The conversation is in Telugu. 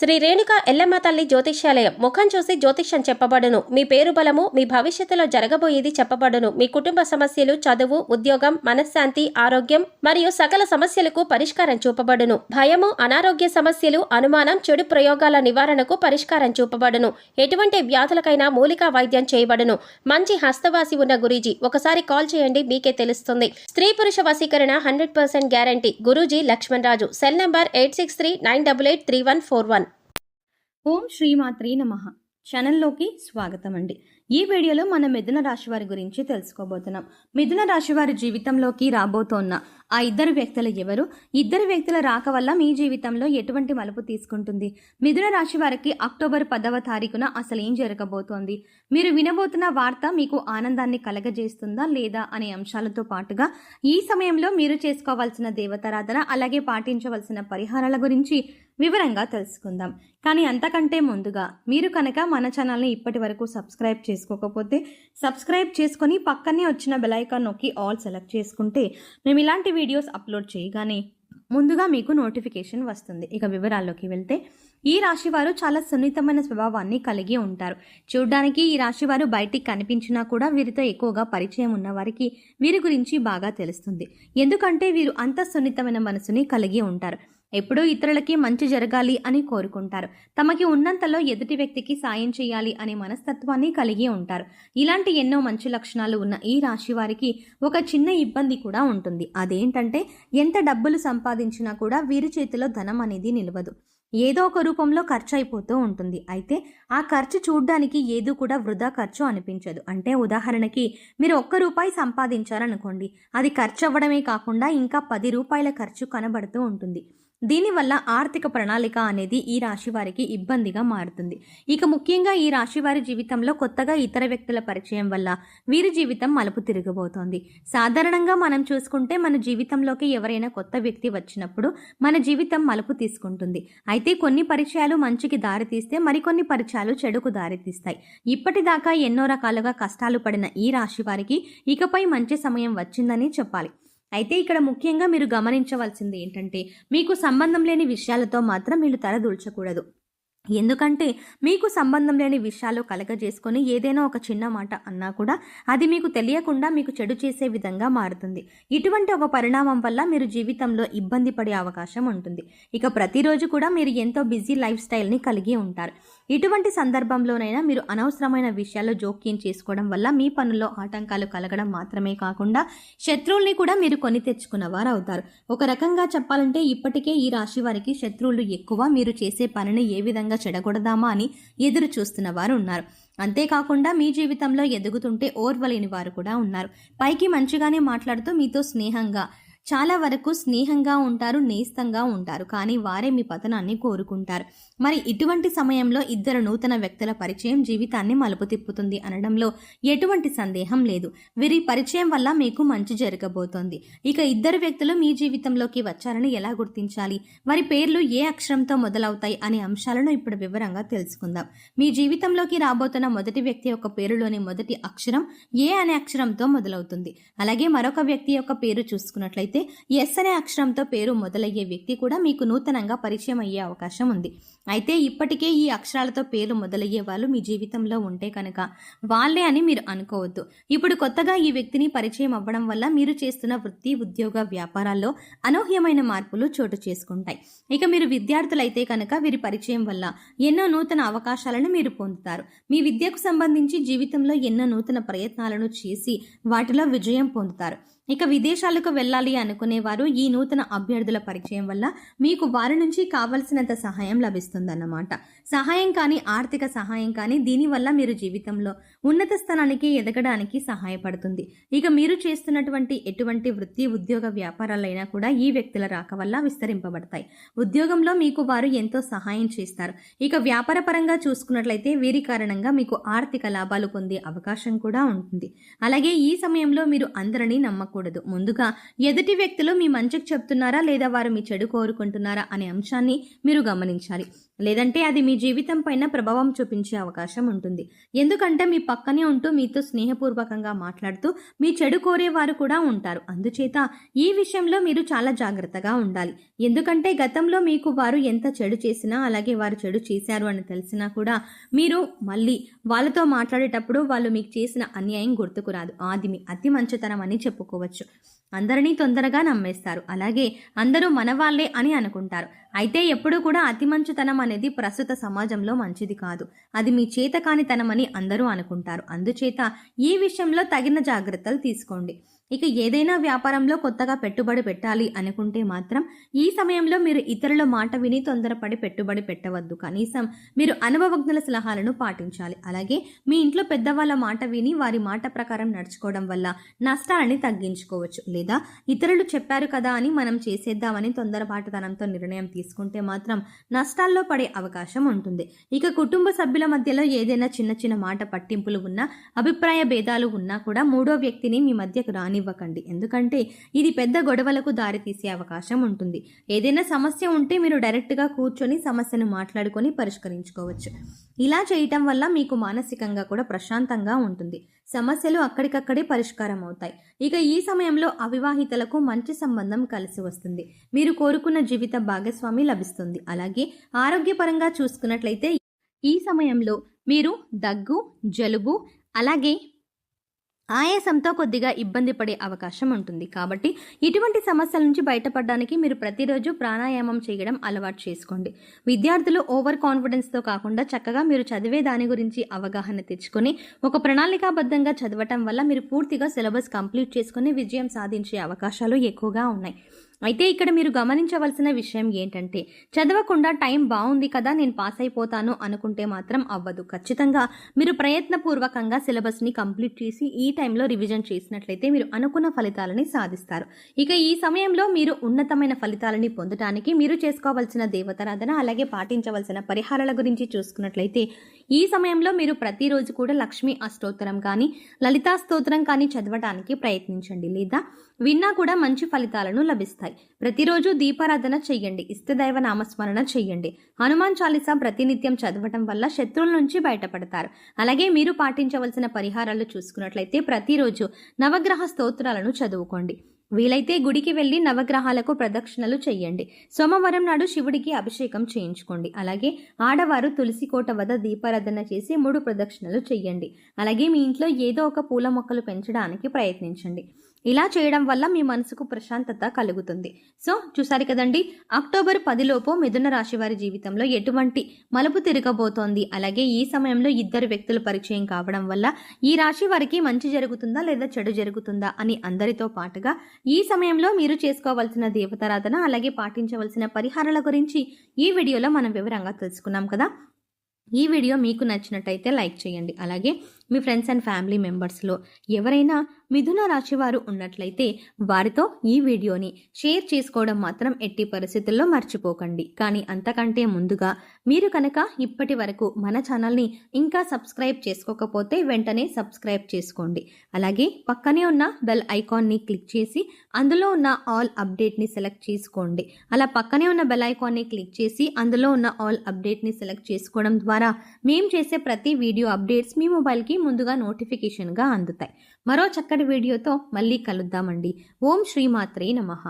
శ్రీ రేణుక ఎల్లమ్మ తల్లి జ్యోతిష్యాలయం. ముఖం చూసి జ్యోతిష్యం చెప్పబడును. మీ పేరు బలము, మీ భవిష్యత్తులో జరగబోయేది చెప్పబడును. మీ కుటుంబ సమస్యలు, చదువు, ఉద్యోగం, మనశ్శాంతి, ఆరోగ్యం మరియు సకల సమస్యలకు పరిష్కారం చూపబడును. భయము, అనారోగ్య సమస్యలు, అనుమానం, చెడు ప్రయోగాల నివారణకు పరిష్కారం చూపబడును. ఎటువంటి వ్యాధులకైనా మూలికా వైద్యం చేయబడును. మంచి హస్తవాసి ఉన్న గురూజీ. ఒకసారి కాల్ చేయండి, మీకే తెలుస్తుంది. స్త్రీ పురుష వశీకరణ 100% గ్యారంటీ. గురూజీ లక్ష్మణ్ రాజు. Cell number 8639883141. ఓం శ్రీమాత్రే నమః. ఛానల్లోకి స్వాగతం అండి. ఈ వీడియోలో మనం మిథున రాశి వారి గురించి తెలుసుకోబోతున్నాం. మిథున రాశి వారి జీవితంలోకి రాబోతోన్న ఆ ఇద్దరు వ్యక్తులు ఎవరు? ఇద్దరు వ్యక్తుల రాక వల్ల మీ జీవితంలో ఎటువంటి మలుపు తీసుకుంటుంది? మిథున రాశి వారికి అక్టోబర్ 10వ తారీఖున అసలు ఏం జరగబోతోంది? మీరు వినబోతున్న వార్త మీకు ఆనందాన్ని కలగజేస్తుందా లేదా అనే అంశాలతో పాటుగా ఈ సమయంలో మీరు చేసుకోవాల్సిన దేవతారాధన, అలాగే పాటించవలసిన పరిహారాల గురించి వివరంగా తెలుసుకుందాం. కానీ అంతకంటే ముందుగా మీరు కనుక మన ఛానల్ని ఇప్పటి వరకు సబ్స్క్రైబ్ చేసుకోకపోతే సబ్స్క్రైబ్ చేసుకొని పక్కనే వచ్చిన బెల్ ఐకాన్ నొక్కి ఆల్ సెలెక్ట్ చేసుకుంటే మేము ఇలాంటి వీడియోస్ అప్లోడ్ చేయగానే ముందుగా మీకు నోటిఫికేషన్ వస్తుంది. ఇక వివరాల్లోకి వెళ్తే, ఈ రాశి వారు చాలా సున్నితమైన స్వభావాన్ని కలిగి ఉంటారు. చూడ్డానికి ఈ రాశి వారు బయటికి కనిపించినా కూడా వీరితో ఎక్కువగా పరిచయం ఉన్న వారికి వీరి గురించి బాగా తెలుస్తుంది. ఎందుకంటే వీరు అంత సున్నితమైన మనసుని కలిగి ఉంటారు. ఎప్పుడూ ఇతరులకి మంచి జరగాలి అని కోరుకుంటారు. తమకి ఉన్నంతలో ఎదుటి వ్యక్తికి సాయం చేయాలి అనే మనస్తత్వాన్ని కలిగి ఉంటారు. ఇలాంటి ఎన్నో మంచి లక్షణాలు ఉన్న ఈ రాశి వారికి ఒక చిన్న ఇబ్బంది కూడా ఉంటుంది. అదేంటంటే, ఎంత డబ్బులు సంపాదించినా కూడా వీరి చేతిలో ధనం అనేది నిలవదు. ఏదో ఒక రూపంలో ఖర్చు అయిపోతూ ఉంటుంది. అయితే ఆ ఖర్చు చూడ్డానికి ఏదో కూడా వృధా ఖర్చు అనిపించదు. అంటే ఉదాహరణకి మీరు ₹1 సంపాదించారనుకోండి, అది ఖర్చు అవ్వడమే కాకుండా ఇంకా ₹10 ఖర్చు కనబడుతూ ఉంటుంది. దీనివల్ల ఆర్థిక ప్రణాళిక అనేది ఈ రాశి వారికి ఇబ్బందిగా మారుతుంది. ఇక ముఖ్యంగా ఈ రాశి వారి జీవితంలో కొత్తగా ఇతర వ్యక్తుల పరిచయం వల్ల వీరి జీవితం మలుపు తిరగబోతోంది. సాధారణంగా మనం చూసుకుంటే మన జీవితంలోకి ఎవరైనా కొత్త వ్యక్తి వచ్చినప్పుడు మన జీవితం మలుపు తీసుకుంటుంది. అయితే కొన్ని పరిచయాలు మంచికి దారితీస్తే మరికొన్ని పరిచయాలు చెడుకు దారితీస్తాయి. ఇప్పటిదాకా ఎన్నో రకాలుగా కష్టాలు పడిన ఈ రాశి వారికి ఇకపై మంచి సమయం వచ్చిందని చెప్పాలి. అయితే ఇక్కడ ముఖ్యంగా మీరు గమనించవలసింది ఏంటంటే, మీకు సంబంధం లేని విషయాలతో మాత్రం మీరు తలదూల్చకూడదు. ఎందుకంటే మీకు సంబంధం లేని విషయాలు కలగజేసుకొని ఏదైనా ఒక చిన్న మాట అన్నా కూడా అది మీకు తెలియకుండా మీకు చెడు చేసే విధంగా మారుతుంది. ఇటువంటి ఒక పరిణామం వల్ల మీరు జీవితంలో ఇబ్బంది పడే అవకాశం ఉంటుంది. ఇక ప్రతిరోజు కూడా మీరు ఎంతో బిజీ లైఫ్ స్టైల్ని కలిగి ఉంటారు. ఇటువంటి సందర్భంలోనైనా మీరు అనవసరమైన విషయాల్లో జోక్యం చేసుకోవడం వల్ల మీ పనుల్లో ఆటంకాలు కలగడం మాత్రమే కాకుండా శత్రువుల్ని కూడా మీరు కొని తెచ్చుకున్న వారు అవుతారు. ఒక రకంగా చెప్పాలంటే ఇప్పటికే ఈ రాశి వారికి శత్రువులు ఎక్కువ. మీరు చేసే పనిని ఏ విధంగా చెడగొడదామా అని ఎదురు చూస్తున్న వారు ఉన్నారు. అంతేకాకుండా మీ జీవితంలో ఎదుగుతుంటే ఓర్వలేని వారు కూడా ఉన్నారు. పైకి మంచిగానే మాట్లాడుతూ మీతో చాలా వరకు స్నేహంగా ఉంటారు, నేస్తంగా ఉంటారు. కానీ వారే మీ పతనాన్ని కోరుకుంటారు. మరి ఇటువంటి సమయంలో ఇద్దరు నూతన వ్యక్తుల పరిచయం జీవితాన్ని మలుపు తిప్పుతుంది అనడంలో ఎటువంటి సందేహం లేదు. వీరి పరిచయం వల్ల మీకు మంచి జరగబోతోంది. ఇక ఇద్దరు వ్యక్తులు మీ జీవితంలోకి వచ్చారని ఎలా గుర్తించాలి, వారి పేర్లు ఏ అక్షరంతో మొదలవుతాయి అనే అంశాలను ఇప్పుడు వివరంగా తెలుసుకుందాం. మీ జీవితంలోకి రాబోతున్న మొదటి వ్యక్తి యొక్క పేరులోని మొదటి అక్షరం ఏ అనే అక్షరంతో మొదలవుతుంది. అలాగే మరొక వ్యక్తి యొక్క పేరు చూసుకున్నట్లయితే ఎస్ అనే అక్షరంతో పేరు మొదలయ్యే వ్యక్తి కూడా మీకు నూతనంగా పరిచయం అయ్యే అవకాశం ఉంది. అయితే ఇప్పటికే ఈ అక్షరాలతో పేరు మొదలయ్యే వాళ్ళు మీ జీవితంలో ఉంటే కనుక వాళ్ళే అని మీరు అనుకోవద్దు. ఇప్పుడు కొత్తగా ఈ వ్యక్తిని పరిచయం అవ్వడం వల్ల మీరు చేస్తున్న వృత్తి, ఉద్యోగ, వ్యాపారాల్లో అనూహ్యమైన మార్పులు చోటు చేసుకుంటాయి. ఇక మీరు విద్యార్థులైతే కనుక వీరి పరిచయం వల్ల ఎన్నో నూతన అవకాశాలను మీరు పొందుతారు. మీ విద్యకు సంబంధించి జీవితంలో ఎన్నో నూతన ప్రయత్నాలను చేసి వాటిలో విజయం పొందుతారు. ఇక విదేశాలకు వెళ్ళాలి అనుకునేవారు ఈ నూతన అభ్యర్థుల పరిచయం వల్ల మీకు వారి నుంచి కావలసినంత సహాయం లభిస్తుందన్నమాట. సహాయం కానీ, ఆర్థిక సహాయం కానీ దీనివల్ల మీరు జీవితంలో ఉన్నత స్థానానికి ఎదగడానికి సహాయపడుతుంది. ఇక మీరు చేస్తున్నటువంటి ఎటువంటి వృత్తి, ఉద్యోగ, వ్యాపారాలైనా కూడా ఈ వ్యక్తుల రాక వల్ల విస్తరింపబడతాయి. ఉద్యోగంలో మీకు వారు ఎంతో సహాయం చేస్తారు. ఇక వ్యాపార పరంగా చూసుకున్నట్లయితే వీరి కారణంగా మీకు ఆర్థిక లాభాలు పొందే అవకాశం కూడా ఉంటుంది. అలాగే ఈ సమయంలో మీరు అందరినీ నమ్మకూడదు. ముందుగా ఎదుటి వ్యక్తులు మీ మంచికి చెప్తున్నారా లేదా వారు మీ చెడు కోరుకుంటున్నారా అనే అంశాన్ని మీరు గమనించాలి. లేదంటే అది మీ జీవితం పైన ప్రభావం చూపించే అవకాశం ఉంటుంది. ఎందుకంటే మీ పక్కనే ఉంటూ మీతో స్నేహపూర్వకంగా మాట్లాడుతూ మీ చెడు కోరేవారు కూడా ఉంటారు. అందుచేత ఈ విషయంలో మీరు చాలా జాగ్రత్తగా ఉండాలి. ఎందుకంటే గతంలో మీకు వారు ఎంత చెడు చేసినా, అలాగే వారు చెడు చేశారు అని తెలిసినా కూడా మీరు మళ్ళీ వాళ్ళతో మాట్లాడేటప్పుడు వాళ్ళు మీకు చేసిన అన్యాయం గుర్తుకు రాదు. అది మీ అతి మంచితనం అని చెప్పుకోవచ్చు. అందరినీ తొందరగా నమ్మేస్తారు, అలాగే అందరూ మనవాళ్లే అని అనుకుంటారు. అయితే ఎప్పుడూ కూడా అతి మంచితనం అనేది ప్రస్తుత సమాజంలో మంచిది కాదు. అది మీ చేతకానితనం అని అందరూ అనుకుంటారు. అందుచేత ఈ విషయంలో తగిన జాగ్రత్తలు తీసుకోండి. ఇక ఏదైనా వ్యాపారంలో కొత్తగా పెట్టుబడి పెట్టాలి అనుకుంటే మాత్రం ఈ సమయంలో మీరు ఇతరుల మాట విని తొందరపడి పెట్టుబడి పెట్టవద్దు. కనీసం మీరు అనుభవజ్ఞుల సలహాలను పాటించాలి. అలాగే మీ ఇంట్లో పెద్దవాళ్ళ మాట విని వారి మాట ప్రకారం నడుచుకోవడం వల్ల నష్టాలని తగ్గించుకోవచ్చు. లేదా ఇతరులు చెప్పారు కదా అని మనం చేసేద్దామని తొందరపాటుతనంతో నిర్ణయం తీసుకుంటే మాత్రం నష్టాల్లో పడే అవకాశం ఉంటుంది. ఇక కుటుంబ సభ్యుల మధ్యలో ఏదైనా చిన్న చిన్న మాట పట్టింపులు ఉన్నా, అభిప్రాయ భేదాలు ఉన్నా కూడా మూడో వ్యక్తిని మీ మధ్యకు రానివ్వకండి. ఎందుకంటే ఇది పెద్ద గొడవలకు దారితీసే అవకాశం ఉంటుంది. ఏదైనా సమస్య ఉంటే మీరు డైరెక్ట్గా కూర్చొని సమస్యను మాట్లాడుకొని పరిష్కరించుకోవచ్చు. ఇలా చేయటం వల్ల మీకు మానసికంగా కూడా ప్రశాంతంగా ఉంటుంది. సమస్యలు అక్కడికక్కడే పరిష్కారం అవుతాయి. ఇక ఈ సమయంలో అవివాహితలకు మంచి సంబంధం కలిసి వస్తుంది. మీరు కోరుకున్న జీవిత భాగస్వామి లభిస్తుంది. అలాగే ఆరోగ్యపరంగా చూసుకున్నట్లయితే ఈ సమయంలో మీరు దగ్గు, జలుబు, అలాగే ఆయాసంతో కొద్దిగా ఇబ్బంది పడే అవకాశం ఉంటుంది. కాబట్టి ఇటువంటి సమస్యల నుంచి బయటపడడానికి మీరు ప్రతిరోజు ప్రాణాయామం చేయడం అలవాటు చేసుకోండి. విద్యార్థులు ఓవర్ కాన్ఫిడెన్స్తో కాకుండా చక్కగా మీరు చదివే దాని గురించి అవగాహన తెచ్చుకొని ఒక ప్రణాళికాబద్ధంగా చదవటం వల్ల మీరు పూర్తిగా సిలబస్ కంప్లీట్ చేసుకుని విజయం సాధించే అవకాశాలు ఎక్కువగా ఉన్నాయి. అయితే ఇక్కడ మీరు గమనించవలసిన విషయం ఏంటంటే, చదవకుండా టైం బాగుంది కదా నేను పాస్ అయిపోతాను అనుకుంటే మాత్రం అవ్వదు. ఖచ్చితంగా మీరు ప్రయత్నపూర్వకంగా సిలబస్ని కంప్లీట్ చేసి ఈ టైంలో రివిజన్ చేసినట్లయితే మీరు అనుకున్న ఫలితాలని సాధిస్తారు. ఇక ఈ సమయంలో మీరు ఉన్నతమైన ఫలితాలని పొందడానికి మీరు చేసుకోవాల్సిన దేవతారాధన, అలాగే పాటించవలసిన పరిహారాల గురించి చూసుకున్నట్లయితే ఈ సమయంలో మీరు ప్రతిరోజు కూడా లక్ష్మీ అష్టోత్తరం కానీ, లలితా స్తోత్రం కానీ చదవడానికి ప్రయత్నించండి. లేదా విన్నా కూడా మంచి ఫలితాలను లభిస్తాయి. ప్రతిరోజు దీపారాధన చెయ్యండి. ఇష్టదైవ నామస్మరణ చెయ్యండి. హనుమాన్ చాలీసా ప్రతినిత్యం చదవటం వల్ల శత్రువుల నుంచి బయటపడతారు. అలాగే మీరు పాటించవలసిన పరిహారాలు చూసుకున్నట్లయితే ప్రతిరోజు నవగ్రహ స్తోత్రాలను చదువుకోండి. వీలైతే గుడికి వెళ్లి నవగ్రహాలకు ప్రదక్షిణలు చెయ్యండి. సోమవారం నాడు శివుడికి అభిషేకం చేయించుకోండి. అలాగే ఆడవారు తులసి కోట వద్ద దీపారాధన చేసి 3 ప్రదక్షిణలు చెయ్యండి. అలాగే మీ ఇంట్లో ఏదో ఒక పూల మొక్కలు పెంచడానికి ప్రయత్నించండి. ఇలా చేయడం వల్ల మీ మనసుకు ప్రశాంతత కలుగుతుంది. సో చూసారు కదండి, అక్టోబర్ 10 లోపు మిథున రాశి వారి జీవితంలో ఎటువంటి మలుపు తిరగబోతోంది, అలాగే ఈ సమయంలో ఇద్దరు వ్యక్తులు పరిచయం కావడం వల్ల ఈ రాశి వారికి మంచి జరుగుతుందా లేదా చెడు జరుగుతుందా అని అందరితో పాటుగా ఈ సమయంలో మీరు చేసుకోవాల్సిన దేవతారాధన, అలాగే పాటించవలసిన పరిహారాల గురించి ఈ వీడియోలో మనం వివరంగా తెలుసుకున్నాం కదా. ఈ వీడియో మీకు నచ్చినట్టయితే లైక్ చేయండి. అలాగే మీ ఫ్రెండ్స్ అండ్ ఫ్యామిలీ మెంబర్స్లో ఎవరైనా మిథున రాశి వారు ఉన్నట్లయితే వారితో ఈ వీడియోని షేర్ చేసుకోవడం మాత్రం ఎట్టి పరిస్థితుల్లో మర్చిపోకండి. కానీ అంతకంటే ముందుగా మీరు కనుక ఇప్పటి వరకు మన ఛానల్ని ఇంకా సబ్స్క్రైబ్ చేసుకోకపోతే వెంటనే సబ్స్క్రైబ్ చేసుకోండి. అలాగే పక్కనే ఉన్న బెల్ ఐకాన్ని క్లిక్ చేసి అందులో ఉన్న ఆల్ అప్డేట్ని సెలెక్ట్ చేసుకోండి. అలా పక్కనే ఉన్న బెల్ ఐకాన్ని క్లిక్ చేసి అందులో ఉన్న ఆల్ అప్డేట్ని సెలెక్ట్ చేసుకోవడం ద్వారా మేము చేసే ప్రతి వీడియో అప్డేట్స్ మీ మొబైల్కి ముందుగా నోటిఫికేషన్గా అందుతాయి. మరో చక్కటి వీడియోతో మళ్ళీ కలుద్దామండి. ఓం శ్రీమాత్రే నమః.